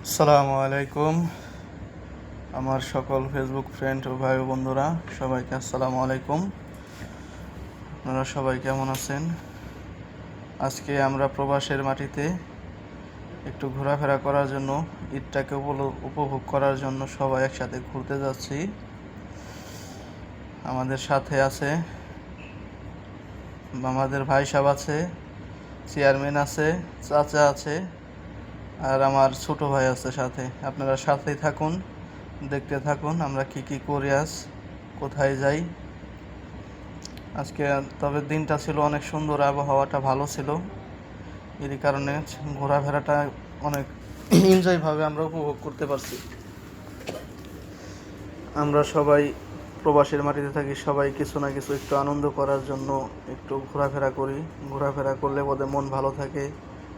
আসসালামু আলাইকুম আমার সকল ফেসবুক ফ্রেন্ড ও ভাই ও বন্ধুরা, সবাইকে আসসালামু আলাইকুম। আপনারা সবাই কেমন আছেন? আজকে আমরা প্রবাসের মাটিতে একটু ঘোরাফেরা করার জন্য, ঈদটাকে উপভোগ করার জন্য সবাই একসাথে ঘুরতে যাচ্ছি। আমাদের সাথে আছে আমাদের ভাই সাহেব আছে, চেয়ারম্যান আছে, চাচা আছে, আর আমার ছোট ভাই আছে সাথে। আপনারা সাথেই থাকুন, দেখতে থাকুন আমরা কি কি করি, আজ কোথায় যাই। আজকে তবে দিনটা ছিল অনেক সুন্দর, আবহাওয়াটা ভালো ছিল, এর কারণে ঘোরাফেরাটা অনেক এনজয়ভাবে আমরা উপভোগ করতে পারছি। আমরা সবাই প্রবাসের মাটিতে থাকি, সবাই কিছু না কিছু একটু আনন্দ করার জন্য একটু ঘোরাফেরা করি। ঘোরাফেরা করলে বোধহয় মন ভালো থাকে,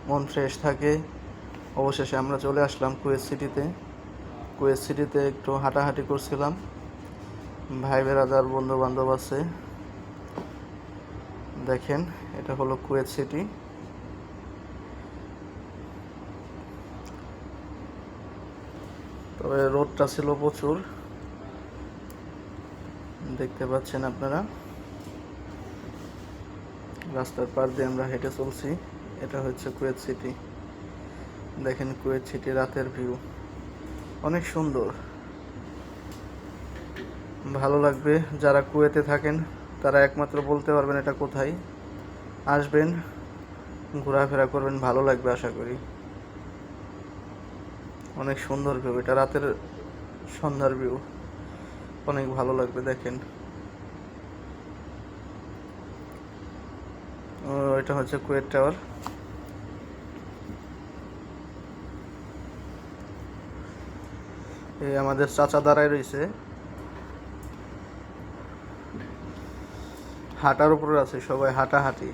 মন ফ্রেশ থাকে। অবশেষে আমরা চলে আসলাম কুয়েত সিটিতে। কুয়েত সিটিতে একটু হাঁটাহাঁটি করছিলাম, ভাই বেরাদার বন্ধু বান্ধব আছে। দেখেন, এটা হলো কুয়েত সিটি। তবে রোদটা ছিল প্রচুর, দেখতে পাচ্ছেন আপনারা। রাস্তার পার দিয়ে আমরা হেঁটে চলছি। এটা হচ্ছে কুয়েত সিটি। দেখেন কুয়েত সিটি রাতের ভিউ অনেক সুন্দর, ভালো লাগবে। যারা কুয়েতে থাকেন তারা একমাত্র বলতে পারবেন এটা কোথায়। আসবেন, ঘোরাফেরা করবেন, ভালো লাগবে আশা করি। অনেক সুন্দর ভিউ, এটা রাতের সন্ধ্যার ভিউ, অনেক ভালো লাগবে। দেখেন, এটা হচ্ছে কুয়েত টাওয়ার। এই আমাদের চাচা দাঁড়ায় রয়েছে, হাঁটার উপরে আছে, সবাই হাঁটাহাঁটি।